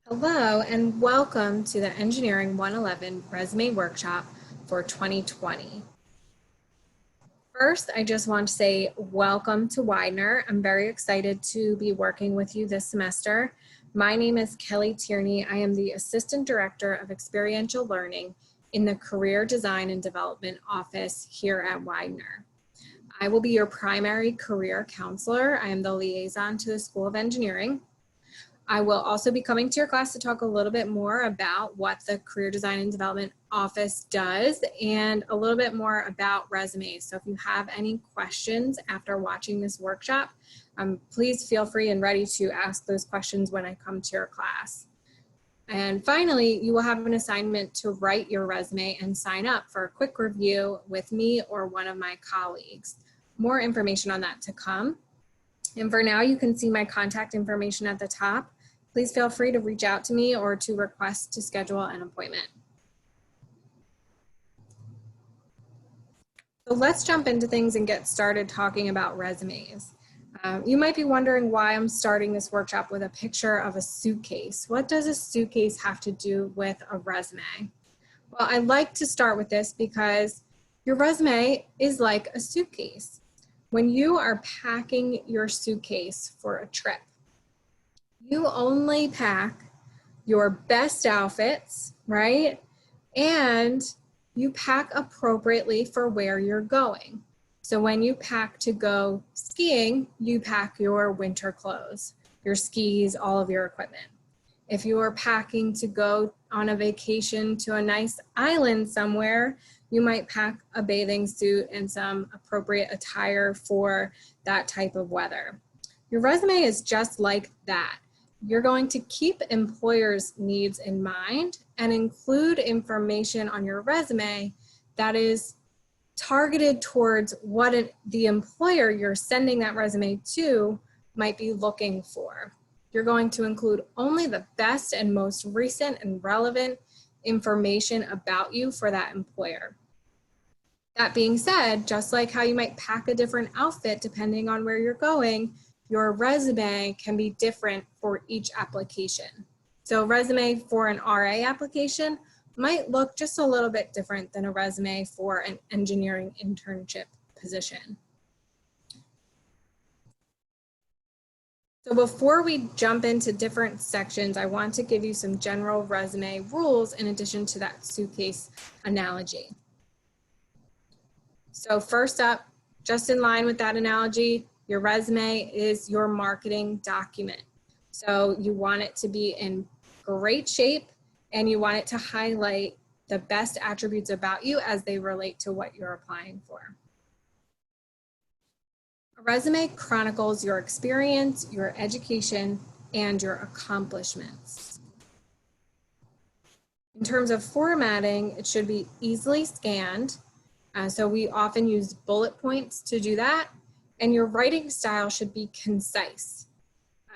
Hello and welcome to the Engineering 111 Resume Workshop for 2020. First, I just want to say welcome to Widener. I'm very excited to be working with you this semester. My name is Kelly Tierney. I am the Assistant Director of Experiential Learning in the Career Design and Development Office here at Widener. I will be your primary career counselor. I am the liaison to the School of Engineering. I will also be coming to your class to talk a little bit more about what the Career Design and Development Office does and a little bit more about resumes. So if you have any questions after watching this workshop, please feel free and ready to ask those questions when I come to your class. And finally, you will have an assignment to write your resume and sign up for a quick review with me or one of my colleagues. More information on that to come. And for now, you can see my contact information at the top. Please feel free to reach out to me or to request to schedule an appointment. So let's jump into things and get started talking about resumes. You might be wondering why I'm starting this workshop with a picture of a suitcase. What does a suitcase have to do with a resume? Well, I like to start with this because your resume is like a suitcase. When you are packing your suitcase for a trip, you only pack your best outfits, right? And you pack appropriately for where you're going. So when you pack to go skiing, you pack your winter clothes, your skis, all of your equipment. If you are packing to go on a vacation to a nice island somewhere, you might pack a bathing suit and some appropriate attire for that type of weather. Your resume is just like that. You're going to keep employers' needs in mind and include information on your resume that is targeted towards what the employer you're sending that resume to might be looking for. You're going to include only the best and most recent and relevant information about you for that employer. That being said, just like how you might pack a different outfit depending on where you're going, your resume can be different for each application. So a resume for an RA application might look just a little bit different than a resume for an engineering internship position. So before we jump into different sections, I want to give you some general resume rules in addition to that suitcase analogy. So first up, just in line with that analogy, your resume is your marketing document. So you want it to be in great shape and you want it to highlight the best attributes about you as they relate to what you're applying for. A resume chronicles your experience, your education, and your accomplishments. In terms of formatting, it should be easily scanned. So we often use bullet points to do that. And your writing style should be concise.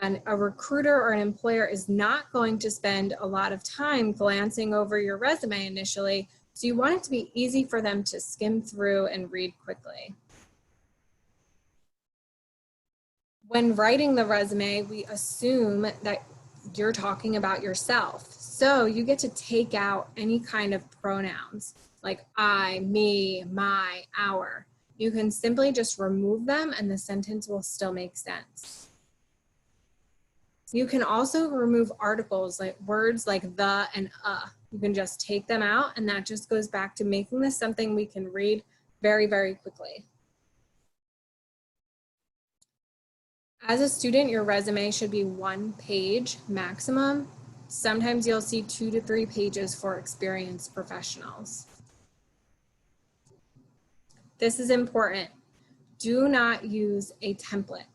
And a recruiter or an employer is not going to spend a lot of time glancing over your resume initially, so you want it to be easy for them to skim through and read quickly. When writing the resume, we assume that you're talking about yourself. So you get to take out any kind of pronouns like I, me, my, our. You can simply just remove them and the sentence will still make sense. You can also remove articles like words like the and You can just take them out and that just goes back to making this something we can read very, very quickly. As a student, your resume should be 1 page maximum. Sometimes you'll see 2 to 3 pages for experienced professionals. This is important. Do not use a template.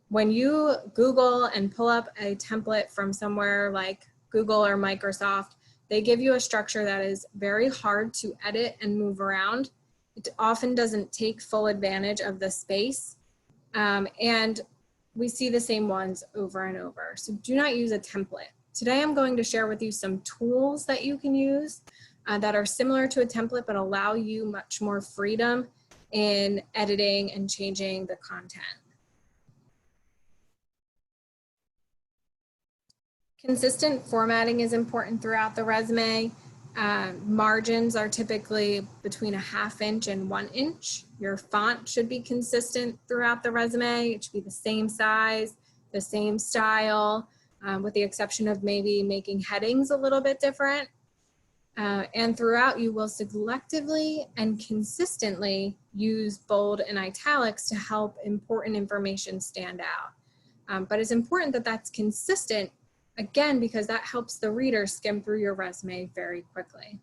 When you Google and pull up a template from somewhere like Google or Microsoft, they give you a structure that is very hard to edit and move around. It often doesn't take full advantage of the space. And we see the same ones over and over. So do not use a template. Today I'm going to share with you some tools that you can use that are similar to a template but allow you much more freedom in editing and changing the content. Consistent formatting is important throughout the resume. Margins are typically between a 1/2 inch and 1 inch. Your font should be consistent throughout the resume. It should be the same size, the same style, with the exception of maybe making headings a little bit different. And throughout, you will selectively and consistently use bold and italics to help important information stand out. But it's important that that's consistent, again, because that helps the reader skim through your resume very quickly.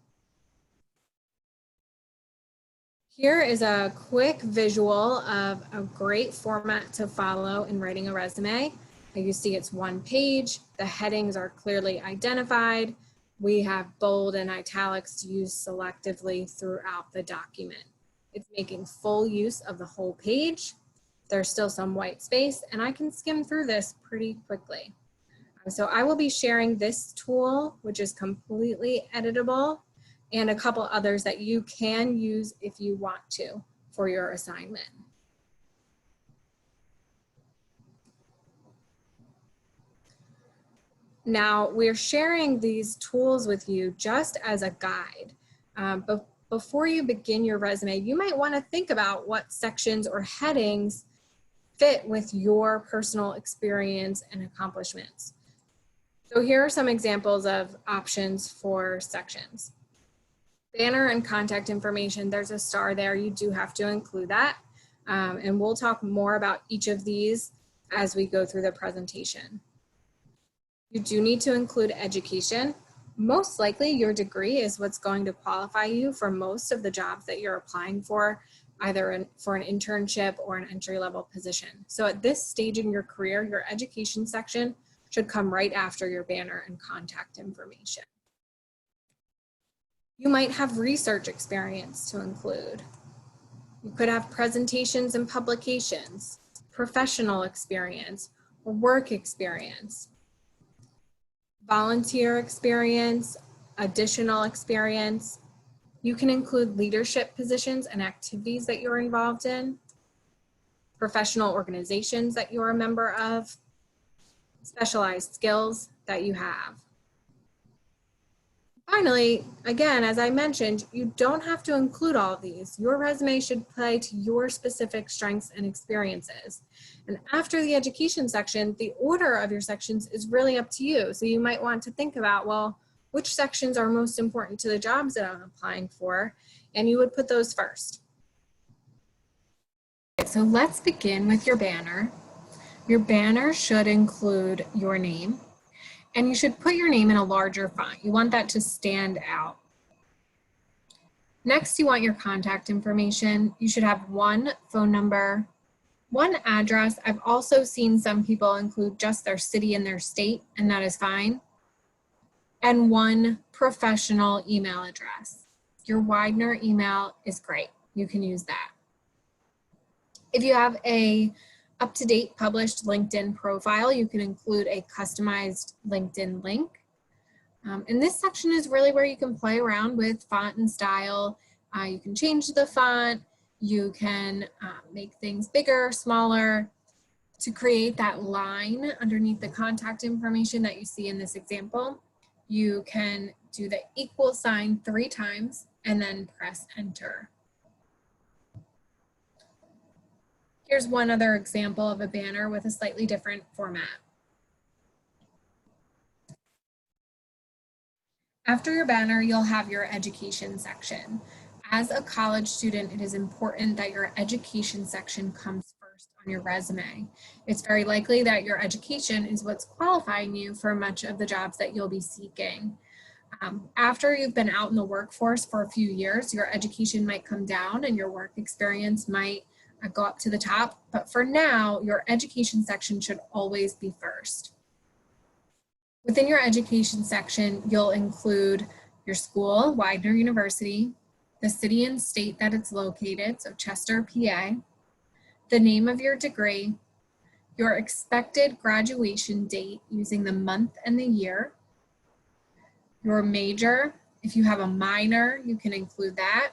Here is a quick visual of a great format to follow in writing a resume. You see it's one page, the headings are clearly identified. We have bold and italics to use selectively throughout the document. It's making full use of the whole page. There's still some white space, and I can skim through this pretty quickly. So I will be sharing this tool, which is completely editable, and a couple others that you can use if you want to for your assignment. Now, we're sharing these tools with you just as a guide. But before you begin your resume, you might want to think about what sections or headings fit with your personal experience and accomplishments. So here are some examples of options for sections. Banner and contact information, there's a star there. You do have to include that. And we'll talk more about each of these as we go through the presentation. You do need to include education. Most likely your degree is what's going to qualify you for most of the jobs that you're applying for, either for an internship or an entry-level position. So at this stage in your career, your education section should come right after your banner and contact information. You might have research experience to include. You could have presentations and publications, professional experience, or work experience, volunteer experience, additional experience. You can include leadership positions and activities that you're involved in, professional organizations that you're a member of, specialized skills that you have. Finally, again, as I mentioned, you don't have to include all of these. Your resume should play to your specific strengths and experiences. And after the education section, the order of your sections is really up to you. So you might want to think about, well, which sections are most important to the jobs that I'm applying for? And you would put those first. So let's begin with your banner. Your banner should include your name. And you should put your name in a larger font. You want that to stand out. Next, you want your contact information. You should have one phone number, one address. I've also seen some people include just their city and their state, and that is fine. And one professional email address. Your Widener email is great. You can use that. If you have a up-to-date published LinkedIn profile, you can include a customized LinkedIn link. And this section is really where you can play around with font and style. You can change the font, you can make things bigger, smaller, to create that line underneath the contact information that you see in this example. You can do the equal sign 3 times and then press enter. Here's one other example of a banner with a slightly different format. After your banner, you'll have your education section. As a college student, it is important that your education section comes first on your resume. It's very likely that your education is what's qualifying you for much of the jobs that you'll be seeking. After you've been out in the workforce for a few years, your education might come down and your work experience might go up to the top, but for now, your education section should always be first. Within your education section, you'll include your school, Widener University, the city and state that it's located, so Chester, PA, the name of your degree, your expected graduation date using the month and the year, your major. If you have a minor, you can include that.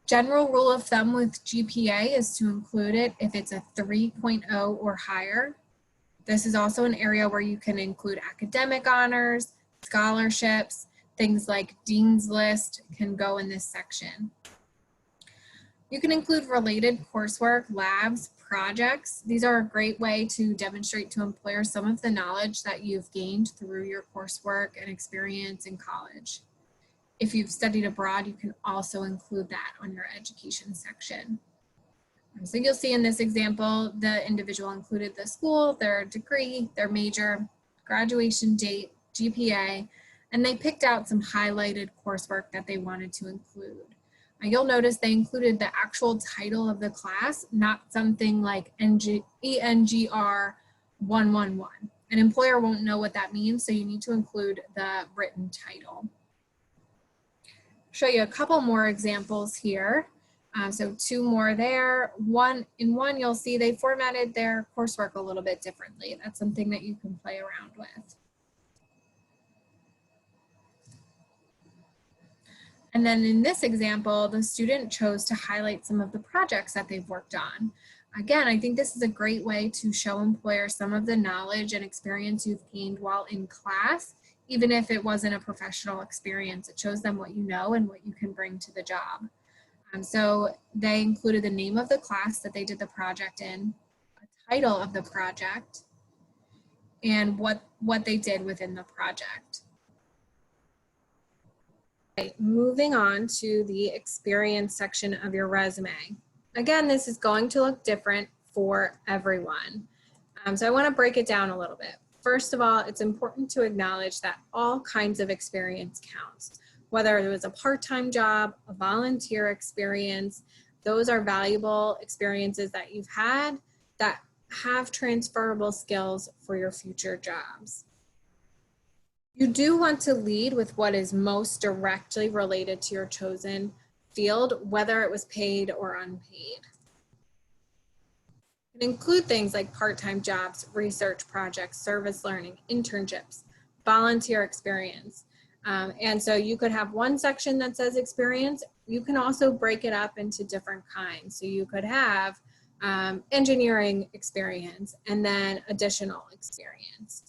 General rule of thumb with GPA is to include it if it's a 3.0 or higher. This is also an area where you can include academic honors, scholarships, things like Dean's List can go in this section. You can include related coursework, labs, projects. These are a great way to demonstrate to employers some of the knowledge that you've gained through your coursework and experience in college. If you've studied abroad, you can also include that on your education section. So you'll see in this example, the individual included the school, their degree, their major, graduation date, GPA, and they picked out some highlighted coursework that they wanted to include. You'll notice they included the actual title of the class, not something like ENGR 111. An employer won't know what that means, so you need to include the written title. Show you a couple more examples here. So 2 more there. In one, you'll see they formatted their coursework a little bit differently. That's something that you can play around with. And then in this example, the student chose to highlight some of the projects that they've worked on. Again, I think this is a great way to show employers some of the knowledge and experience you've gained while in class, even if it wasn't a professional experience. It shows them what you know and what you can bring to the job. So they included the name of the class that they did the project in, a title of the project, and what they did within the project. Okay, moving on to the experience section of your resume. Again, this is going to look different for everyone. So I want to break it down a little bit. First of all, it's important to acknowledge that all kinds of experience counts. Whether it was a part-time job, a volunteer experience, those are valuable experiences that you've had that have transferable skills for your future jobs. You do want to lead with what is most directly related to your chosen field, whether it was paid or unpaid. You can include things like part-time jobs, research projects, service learning, internships, volunteer experience. And so you could have one section that says experience. You can also break it up into different kinds. So you could have engineering experience and then additional experience.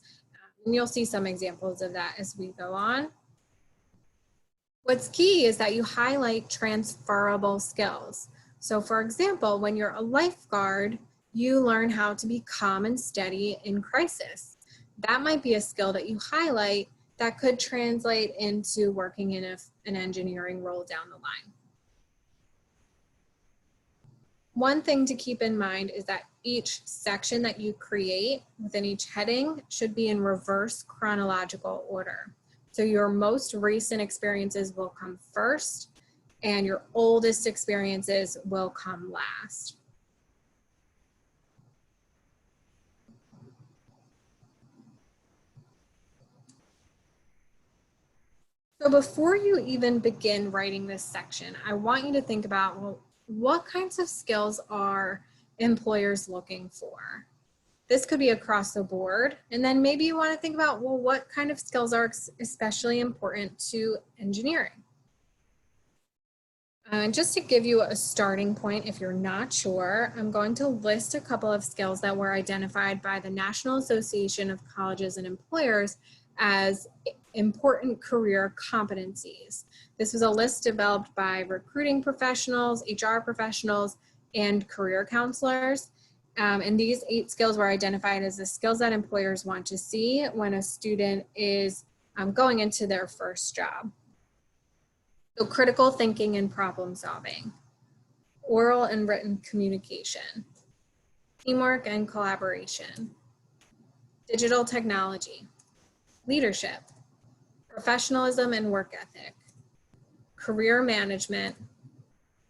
And you'll see some examples of that as we go on. What's key is that you highlight transferable skills. So for example, when you're a lifeguard, you learn how to be calm and steady in crisis. That might be a skill that you highlight that could translate into working in an engineering role down the line. One thing to keep in mind is that each section that you create within each heading should be in reverse chronological order. So your most recent experiences will come first and your oldest experiences will come last. So before you even begin writing this section, I want you to think about, well, what kinds of skills are employers looking for? This could be across the board. And then maybe you want to think about, well, what kind of skills are especially important to engineering? Just to give you a starting point, if you're not sure, I'm going to list a couple of skills that were identified by the National Association of Colleges and Employers as important career competencies. This was a list developed by recruiting professionals, HR professionals, and career counselors. And these 8 skills were identified as the skills that employers want to see when a student is going into their first job. So critical thinking and problem solving, oral and written communication, teamwork and collaboration, digital technology, leadership, professionalism and work ethic, career management,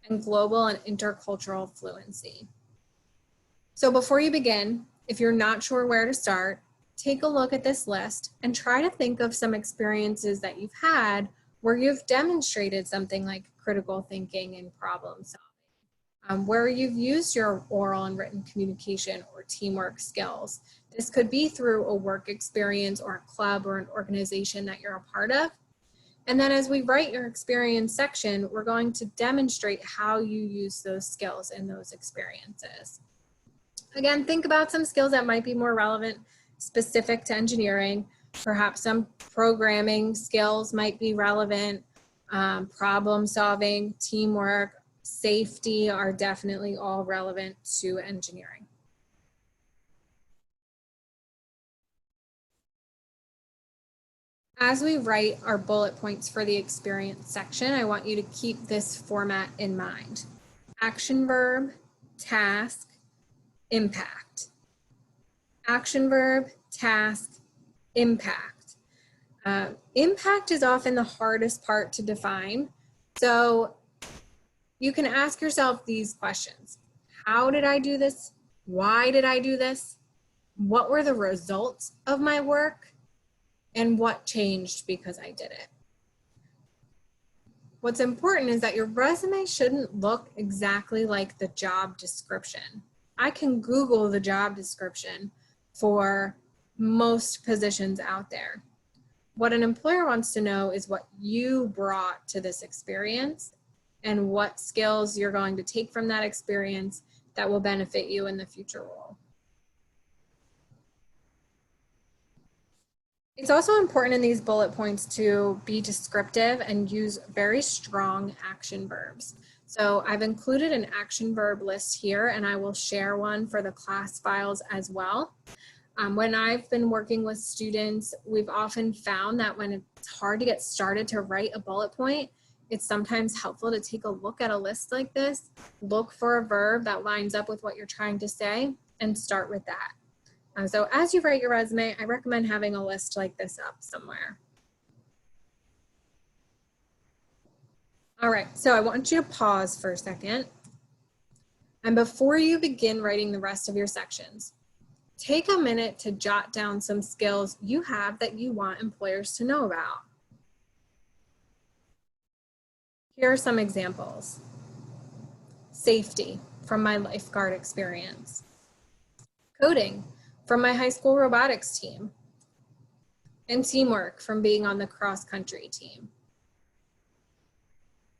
and global and intercultural fluency. So before you begin, if you're not sure where to start, take a look at this list and try to think of some experiences that you've had where you've demonstrated something like critical thinking and problem solving, where you've used your oral and written communication or teamwork skills. This could be through a work experience or a club or an organization that you're a part of. And then as we write your experience section, we're going to demonstrate how you use those skills in those experiences. Again, think about some skills that might be more relevant specific to engineering. Perhaps some programming skills might be relevant. Problem solving, teamwork, safety are definitely all relevant to engineering. As we write our bullet points for the experience section, I want you to keep this format in mind. Action verb, task, impact. Action verb, task, impact. Impact is often the hardest part to define. So you can ask yourself these questions. How did I do this? Why did I do this? What were the results of my work? And what changed because I did it? What's important is that your resume shouldn't look exactly like the job description. I can Google the job description for most positions out there. What an employer wants to know is what you brought to this experience and what skills you're going to take from that experience that will benefit you in the future role. It's also important in these bullet points to be descriptive and use very strong action verbs. So I've included an action verb list here, and I will share one for the class files as well. When I've been working with students, we've often found that when it's hard to get started to write a bullet point, it's sometimes helpful to take a look at a list like this, look for a verb that lines up with what you're trying to say, and start with that. So as you write your resume, I recommend having a list like this up somewhere. All right, so I want you to pause for a second. And before you begin writing the rest of your sections, take a minute to jot down some skills you have that you want employers to know about. Here are some examples. Safety, from my lifeguard experience. Coding, from my high school robotics team. And teamwork, from being on the cross-country team.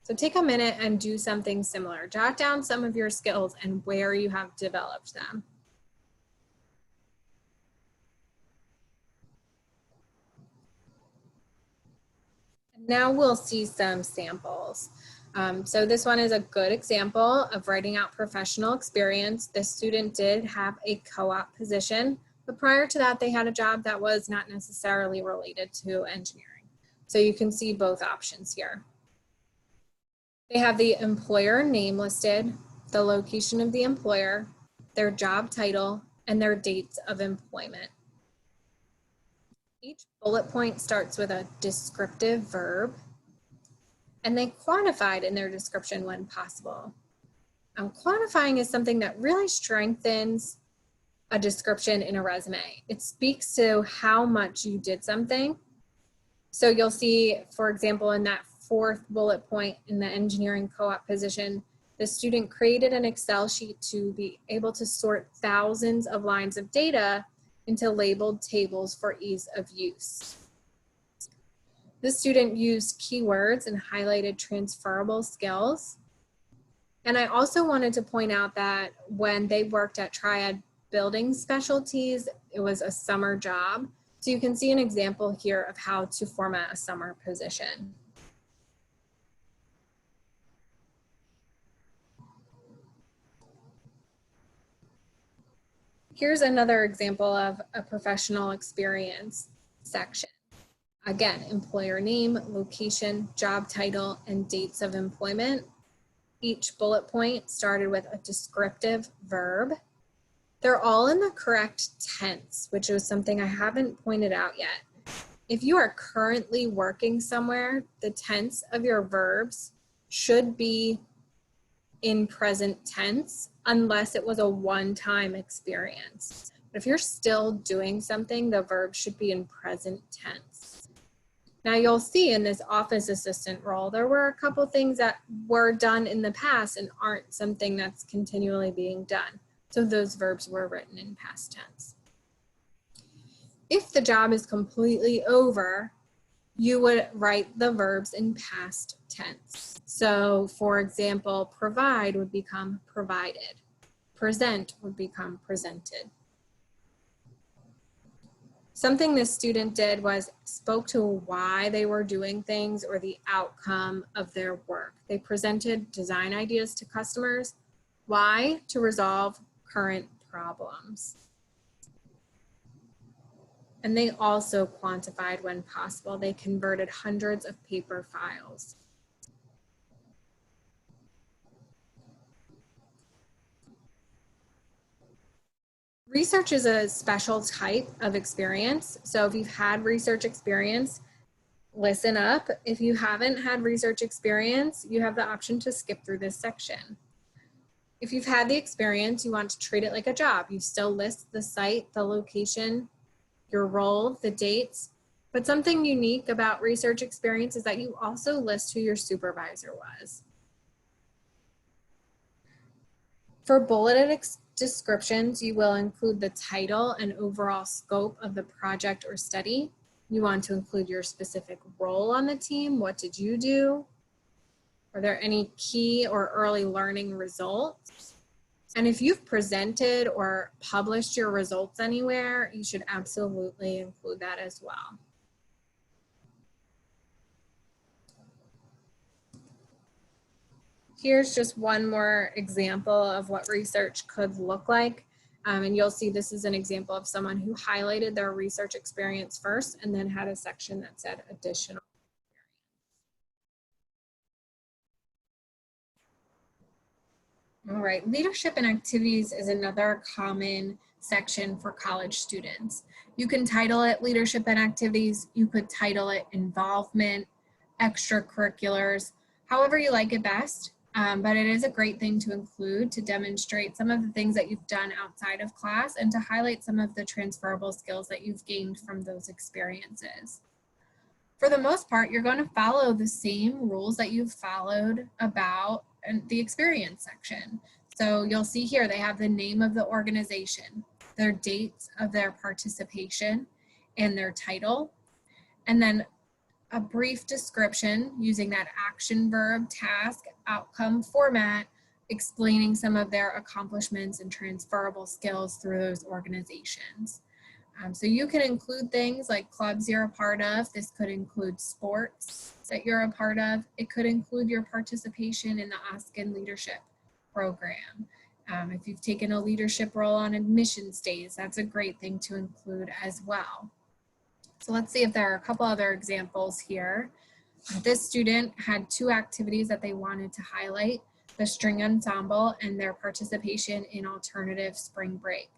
So take a minute and do something similar. Jot down some of your skills and where you have developed them. Now we'll see some samples. So this one is a good example of writing out professional experience. This student did have a co-op position, but prior to that, they had a job that was not necessarily related to engineering. So you can see both options here. They have the employer name listed, the location of the employer, their job title, and their dates of employment. Each bullet point starts with a descriptive verb, and they quantified in their description when possible. Quantifying is something that really strengthens a description in a resume. It speaks to how much you did something. So you'll see, for example, in that fourth bullet point in the engineering co-op position, the student created an Excel sheet to be able to sort thousands of lines of data into labeled tables for ease of use. The student used keywords and highlighted transferable skills. And I also wanted to point out that when they worked at Triad Building Specialties, it was a summer job. So you can see an example here of how to format a summer position. Here's another example of a professional experience section. Again, employer name, location, job title, and dates of employment. Each bullet point started with a descriptive verb. They're all in the correct tense, which is something I haven't pointed out yet. If you are currently working somewhere, the tense of your verbs should be in present tense unless it was a one-time experience. But if you're still doing something, the verb should be in present tense. Now you'll see in this office assistant role, there were a couple things that were done in the past and aren't something that's continually being done. So those verbs were written in past tense. If the job is completely over, you would write the verbs in past tense. So for example, provide would become provided. Present would become presented. Something this student did was spoke to why they were doing things or the outcome of their work. They presented design ideas to customers. Why? To resolve current problems. And they also quantified when possible. They converted hundreds of paper files. Research is a special type of experience. So if you've had research experience, listen up. If you haven't had research experience, you have the option to skip through this section. If you've had the experience, you want to treat it like a job. You still list the site, the location, your role, the dates. But something unique about research experience is that you also list who your supervisor was. For bulleted descriptions, you will include the title and overall scope of the project or study. You want to include your specific role on the team. What did you do? Are there any key or early learning results? And if you've presented or published your results anywhere, you should absolutely include that as well. Here's just one more example of what research could look like. And you'll see this is an example of someone who highlighted their research experience first and then had a section that said additional. All right, leadership and activities is another common section for college students. You can title it leadership and activities. You could title it involvement, extracurriculars, however you like it best. But it is a great thing to include to demonstrate some of the things that you've done outside of class and to highlight some of the transferable skills that you've gained from those experiences. For the most part, you're going to follow the same rules that you've followed about the experience section. So you'll see here, they have the name of the organization, their dates of their participation, and their title, and then a brief description using that action, verb, task, outcome format, explaining some of their accomplishments and transferable skills through those organizations. So you can include things like clubs you're a part of. This could include sports that you're a part of. It could include your participation in the OSCIN leadership program. If you've taken a leadership role on admissions days, that's a great thing to include as well. So let's see if there are a couple other examples here. This student had two activities that they wanted to highlight, the string ensemble and their participation in alternative spring break.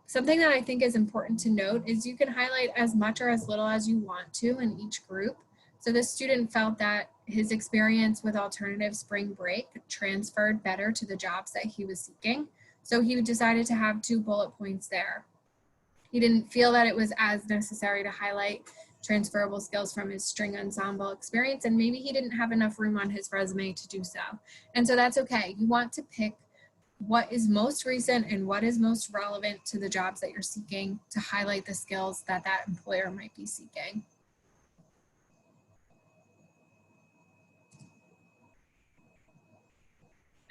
Something that I think is important to note is you can highlight as much or as little as you want to in each group. So this student felt that his experience with alternative spring break transferred better to the jobs that he was seeking. So he decided to have 2 bullet points there. He didn't feel that it was as necessary to highlight transferable skills from his string ensemble experience, and maybe he didn't have enough room on his resume to do so. And so that's okay. You want to pick what is most recent and what is most relevant to the jobs that you're seeking to highlight the skills that that employer might be seeking.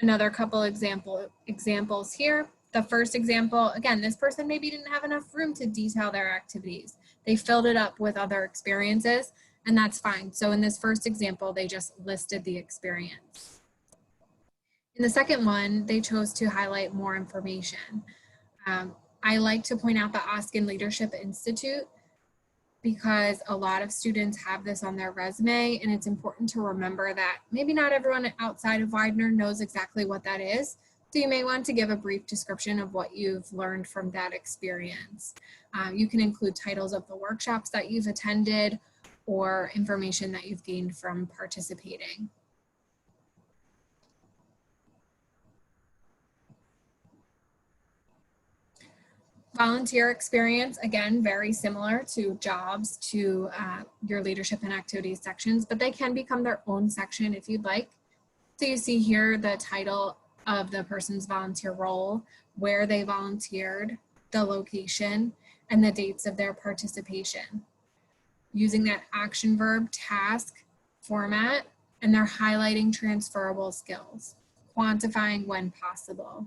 Another couple examples here. The first example, again, this person maybe didn't have enough room to detail their activities. They filled it up with other experiences, and that's fine. So in this first example, they just listed the experience. In the second one, they chose to highlight more information. I like to point out the OSCIN Leadership Institute because a lot of students have this on their resume, and it's important to remember that maybe not everyone outside of Widener knows exactly what that is. So you may want to give a brief description of what you've learned from that experience. You can include titles of the workshops that you've attended or information that you've gained from participating. Volunteer experience, again, very similar to jobs, to your leadership and activities sections, but they can become their own section if you'd like. So you see here the title of the person's volunteer role, where they volunteered, the location, and the dates of their participation. Using that action, verb, task format, and they're highlighting transferable skills, quantifying when possible.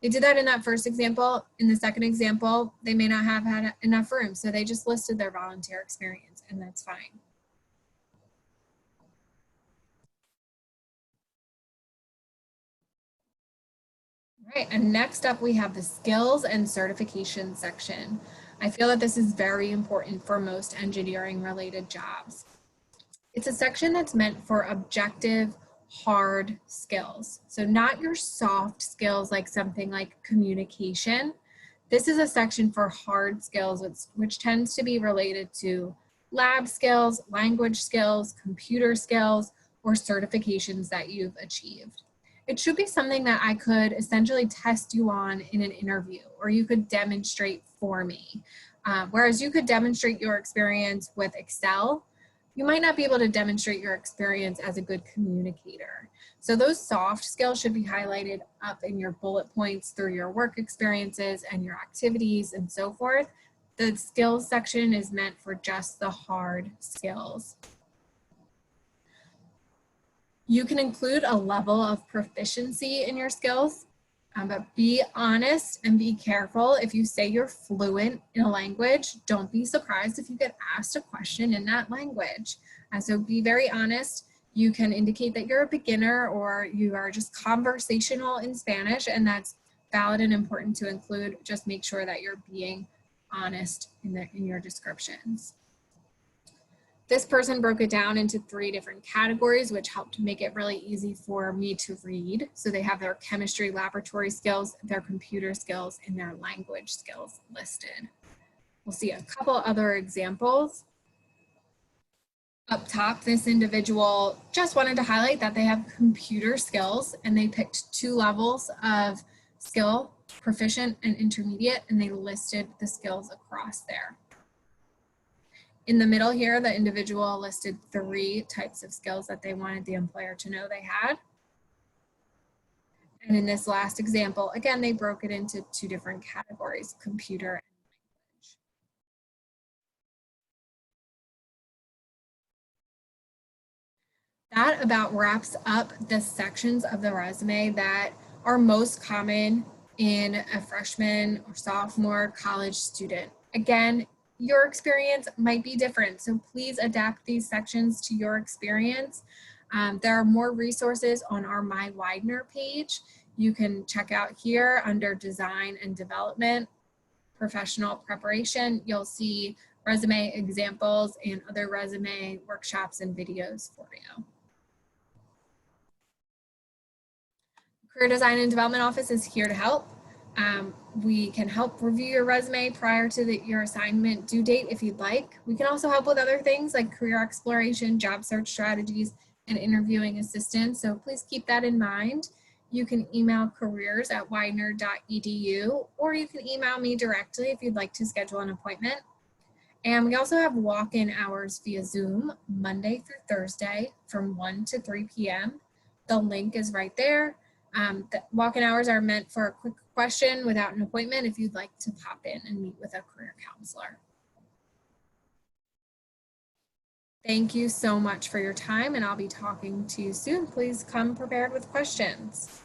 They did that in that first example. In the second example, they may not have had enough room, so they just listed their volunteer experience, and that's fine. All right, and next up we have the skills and certification section. I feel that this is very important for most engineering related jobs. It's a section that's meant for objective, hard skills. So not your soft skills like something like communication. This is a section for hard skills, which tends to be related to lab skills, language skills, computer skills, or certifications that you've achieved. It should be something that I could essentially test you on in an interview, or you could demonstrate for me. Whereas you could demonstrate your experience with Excel, you might not be able to demonstrate your experience as a good communicator. So those soft skills should be highlighted up in your bullet points through your work experiences and your activities and so forth. The skills section is meant for just the hard skills. You can include a level of proficiency in your skills, but be honest and be careful. If you say you're fluent in a language, don't be surprised if you get asked a question in that language. So be very honest. You can indicate that you're a beginner or you are just conversational in Spanish, and that's valid and important to include. Just make sure that you're being honest in your descriptions. This person broke it down into 3 different categories, which helped make it really easy for me to read. So they have their chemistry laboratory skills, their computer skills, and their language skills listed. We'll see a couple other examples. Up top, this individual just wanted to highlight that they have computer skills, and they picked 2 levels of skill, proficient and intermediate, and they listed the skills across there. In the middle here, the individual listed 3 types of skills that they wanted the employer to know they had. And in this last example, again, they broke it into 2 different categories, computer and language. That about wraps up the sections of the resume that are most common in a freshman or sophomore college student. Again, your experience might be different, so please adapt these sections to your experience. There are more resources on our MyWidener page. You can check out here under design and development, professional preparation. You'll see resume examples and other resume workshops and videos for you. Career Design and Development Office is here to help. We can help review your resume prior to your assignment due date if you'd like. We can also help with other things like career exploration, job search strategies, and interviewing assistance. So please keep that in mind. You can email careers@widener.edu, or you can email me directly if you'd like to schedule an appointment. And we also have walk-in hours via Zoom Monday through Thursday from 1 to 3 p.m. The link is right there. The walk-in hours are meant for a quick question without an appointment if you'd like to pop in and meet with a career counselor. Thank you so much for your time, and I'll be talking to you soon. Please come prepared with questions.